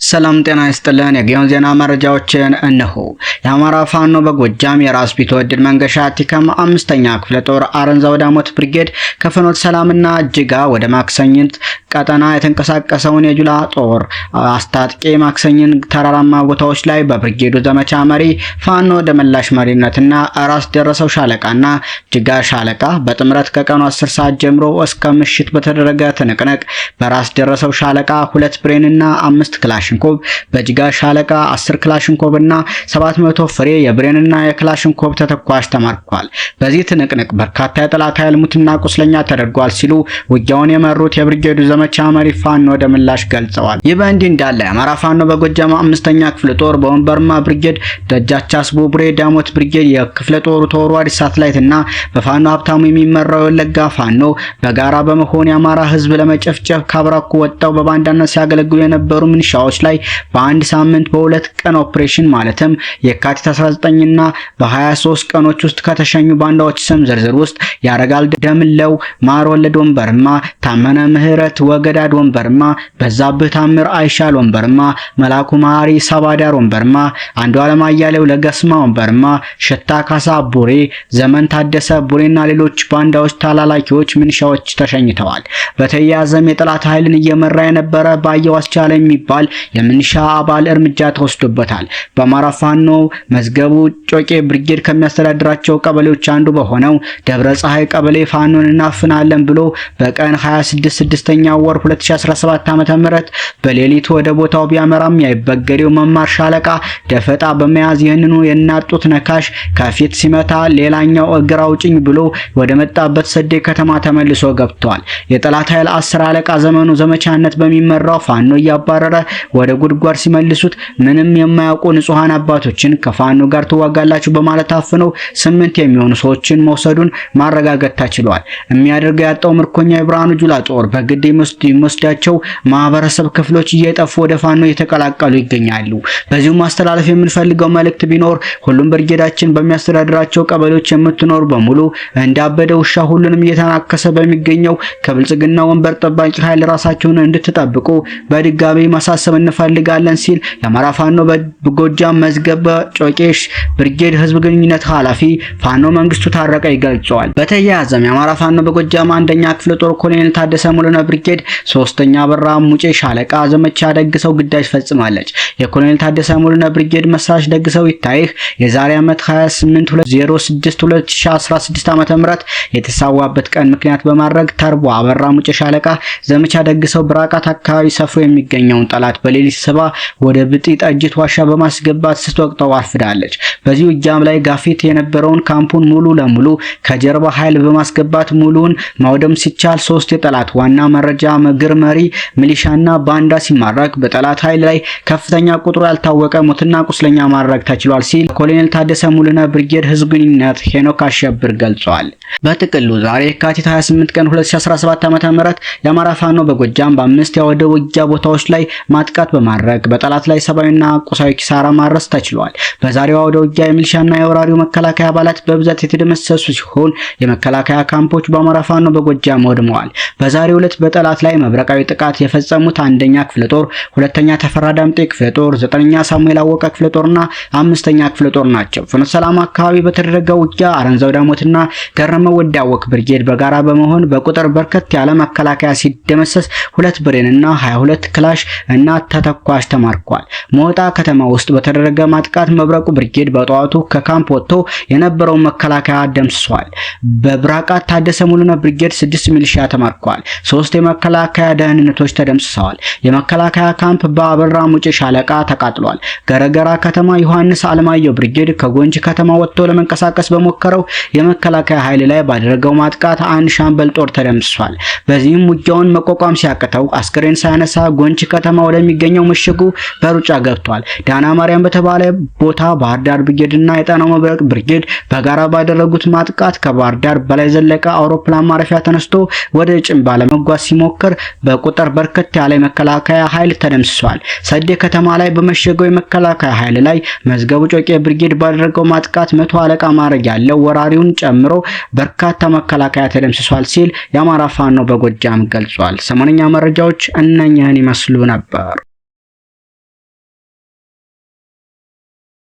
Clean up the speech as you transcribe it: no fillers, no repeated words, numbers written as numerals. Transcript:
ሰላም ጤና ይስጥልን። የጊዮን ዜና መረጃዎችን እነሆ። የአማራ ፋኖ በጎጃም የራስ ቢትወደድ መንገሻ ቲከም 5ኛ ክፍለ ጦር አረንዛው ዳሞት ብርጌድ ከፍኖተ ሰላምና እጅጋ ወደ ማክሰኝት ቀጠና የተንቀሳቀሰውን የጁላ ጦር አስታጥቄ ማክሰኝን ተራራማ ቦታዎች ላይ በብርጌዱ ዘመቻ መሪ ፋኖ ደመላሽ መሪነትና ራስ ደረሰው ሻለቃና እጅጋ ሻለቃ በጥምረት ከቀኑ 10 ሰዓት ጀምሮ እስከ ምሽት በተደረገ ትንቅንቅ በራስ ደረሰው ሻለቃ 2 ብሬንና 5 ክላሽንኮቭ በእጅጋ ሻለቃ 10 ክላሽንኮቭ እና 700 ፍሬ የብሬንና የክላሽንኮቭ ተተኳሽ ተማርኳል። በዚህ ትንቅንቅ በርካታ የጠላት ኃይል ሙትና ቁስለኛ ተደርጓል ሲሉ ውጊያውን የመሩት የብርጌዱ ዘመቻ መሪ ፋኖ ደመላሽ ገልጸዋል። ይህ በእንዲህ እንዳለ የአማራ ፋኖ በጎጃም 5ኛ ክፍለ ጦር በወንበርማ ብርጌድ ደጃቻስ ቡሬ ዳሞት ብርጌድ የክፍለ ጦሩ ተወርዋሪ ሳትላይት እና በፋኖ ሀብታሙ የሚመራው የወለጋ ፋኖ በጋራ በመሆን የአማራ ህዝብ ለመጨፍጨፍ ካብራኩ ወጣው በባንዳነት ሲያገለግሉ የነበሩ ምንሻዎች ላይ በአንድ ሳምንት በሁለት ቀን ኦፕሬሽን ማለትም የካቲት 19 እና በ23 ቀኖች ውስጥ ከተሸኙ ባንዳዎች ስም ዝርዝር ውስጥ ያረጋል ደምለው፣ ማር ወለድ ወንበርማ፣ ታመነ ምህረት ወገዳድ ወንበርማ፣ በዛብህ ታምር አይሻል ወንበርማ፣ መላኩ ማሪ ሰባዳር ወንበርማ፣ አንዱ ዓለም አያሌው ለገስማ ወንበርማ፣ ሽታ ካሳ ቡሬ፣ ዘመን ታደሰ ቡሬና ሌሎች ባንዳዎች ታላላኪዎች ምንሻዎች ተሸኝተዋል። በተያያዘም የጠላት ኃይልን እየመራ የነበረ ባየው አስቻለ የሚባል የምንሻ አባል እርምጃ ተወስዶበታል። በአማራ ፋኖ መዝገቡ ጮቄ ብርጌድ ከሚያስተዳድራቸው ቀበሌዎች አንዱ በሆነው ደብረ ፀሐይ ቀበሌ ፋኖን እናፍናለን ብሎ በቀን 26/6ኛ ወር 2017 ዓ.ም በሌሊት ወደ ቦታው ቢያመራም ያይበገሬው መማር ሻለቃ ደፈጣ በመያዝ ይህንኑ የናጡት ነካሽ ከፊት ሲመታ ሌላኛው እግር አውጭኝ ብሎ ወደ መጣበት ሰዴ ከተማ ተመልሶ ገብቷል። የጠላት ኃይል 10 አለቃ ዘመኑ ዘመቻነት በሚመራው ፋኖ እያባረረ ወደ ጉድጓድ ሲመልሱት ምንም የማያውቁ ንጹሃን አባቶችን ከፋኖ ጋር ተዋጋላችሁ በማለት አፍነው 8 የሚሆኑ ሰዎችን መውሰዱን ማረጋገጥ ተችሏል። የሚያደርገው ያጣው ምርኮኛ የብርሃኑ ጁላ ጦር በግድ የሚወስዳቸው ማህበረሰብ ክፍሎች እየጠፉ ወደ ፋኖ እየተቀላቀሉ ይገኛሉ። በዚሁ ማስተላለፍ የምንፈልገው መልእክት ቢኖር ሁሉም ብርጌዳችን በሚያስተዳድራቸው ቀበሌዎች የምትኖር በሙሉ እንዳበደ ውሻ ሁሉንም እየተናከሰ በሚገኘው ከብልጽግና ወንበር ጠባቂ ኃይል ራሳቸውን እንድትጠብቁ በድጋሚ ማሳሰብ እንፈልጋለን ሲል የአማራ ፋኖ በጎጃም መዝገበ ጮቄሽ ብርጌድ ህዝብ ግንኙነት ኃላፊ ፋኖ መንግስቱ ታረቀ ይገልጻል። በተያያዘም የአማራ ፋኖ በጎጃም 1ኛ ክፍለ ጦር ኮሎኔል ታደሰ ሙሉነ ብርጌድ 3ኛ በራ ሙጬ ሻለቃ ዘመቻ ደግሰው ግዳጅ ፈጽማለች። የኮሎኔል ታደሰ ሙሉነ ብርጌድ መስራች ደግሰው ይታይህ የዛሬ ዓመት 28/06/2016 ዓ.ም የተሳዋበት ቀን ምክንያት በማድረግ ተርቦ አበራ ሙጬ ሻለቃ ዘመቻ ደግሰው ብራቃት አካባቢ ሰፍሮ የሚገኘውን ጠላት በሌሊት ስባ ወደ ብጢ ጠጅት ዋሻ በማስገባት ስትወቅተው አርፍዳለች። በዚህ ውጊያም ላይ ጋፊት የነበረውን ካምፑን ሙሉ ለሙሉ ከጀርባ ኃይል በማስገባት ሙሉውን ማውደም ሲቻል 3 የጠላት ዋና መረጃ መግር መሪ ሚሊሻና ባንዳ ሲማረክ በጠላት ኃይል ላይ ከፍተኛ ቁጥሩ ያልታወቀ ሞትና ቁስለኛ ማድረግ ተችሏል ሲል ኮሎኔል ታደሰ ሙሉነ ብርጌድ ህዝብ ግንኙነት ሄኖክ አሸብር ገልጿል። በጥቅሉ ዛሬ የካቲት 28 ቀን 2017 ዓ.ም የአማራ ፋኖ በጎጃም በ5 የወደ ውጊያ ቦታዎች ላይ ማጥቃት በማድረግ በጠላት ላይ ሰብአዊና ቁሳዊ ኪሳራ ማድረስ ተችሏል። በዛሬው አውደ ውጊያ የሚሊሻና የወራሪው መከላከያ አባላት በብዛት የተደመሰሱ ሲሆን የመከላከያ ካምፖች በአማራ ፋኖ በጎጃም ወድመዋል። በዛሬው ዕለት በጠላት ላይ መብረቃዊ ጥቃት የፈጸሙት 1ኛ ክፍለ ጦር፣ 2ኛ ተፈራ ዳምጤ ክፍለ ጦር፣ 9ኛ ሳሙኤል አወቀ ክፍለ ጦርና 5ኛ ክፍለ ጦር ናቸው። ፍኖተ ሰላም አካባቢ በተደረገው ውጊያ አረንዛው ዳሞትና ገረመው ወዳወቅ ብርጌድ በጋራ በመሆን በቁጥር በርከት ያለ መከላከያ ሲደመሰስ 2 ብሬንና 22 ክላሽ እና ተተኳሽ ተማርኳል። ሞጣ ከተማ ውስጥ በተደረገ ማጥቃት መብረቁ ብርጌድ በጠዋቱ ከካምፕ ወጥቶ የነበረው መከላከያ ደምስሷል። በብራቃት ታደሰ ሙሉነ ብርጌድ 6 ሚሊሻ ተማርኳል። 3 የመከላከያ ደህንነቶች ተደምስሰዋል። የመከላከያ ካምፕ በአበራ ሙጬ ሻለቃ ተቃጥሏል። ገረገራ ከተማ ዮሐንስ አለማየሁ ብርጌድ ከጎንጅ ከተማ ወጥቶ ለመንቀሳቀስ በሞከረው የመከላከያ ኃይል ላይ ባደረገው ማጥቃት 1 ሻምበል ጦር ተደምስሷል። በዚህም ውጊያውን መቋቋም ሲያቅተው አስከሬን ሳያነሳ ጎንጅ ከተማ ወደሚገኘው ምሽጉ በሩጫ ገብቷል። ዳና ማርያም በተባለ ቦታ ባህር ዳር ብርጌድና የጣናው መብረቅ ብርጌድ በጋራ ባደረጉት ማጥቃት ከባህር ዳር በላይ ዘለቀ አውሮፕላን ማረፊያ ተነስቶ ወደ ጭንባ ለመጓዝ ሲሞክር በቁጥር በርከት ያለ መከላከያ ኃይል ተደምስሷል። ሰዴ ከተማ ላይ በመሸገው የመከላከያ ኃይል ላይ መዝገቡ ጮቄ ብርጌድ ባደረገው ማጥቃት 100 አለቃ ማዕረግ ያለው ወራሪውን ጨምሮ በርካታ መከላከያ ተደምስሷል ሲል የአማራ ፋኖ በጎጃም ገልጿል። ሰሞነኛ መረጃዎች እነኚህን ይመስሉ ነበር።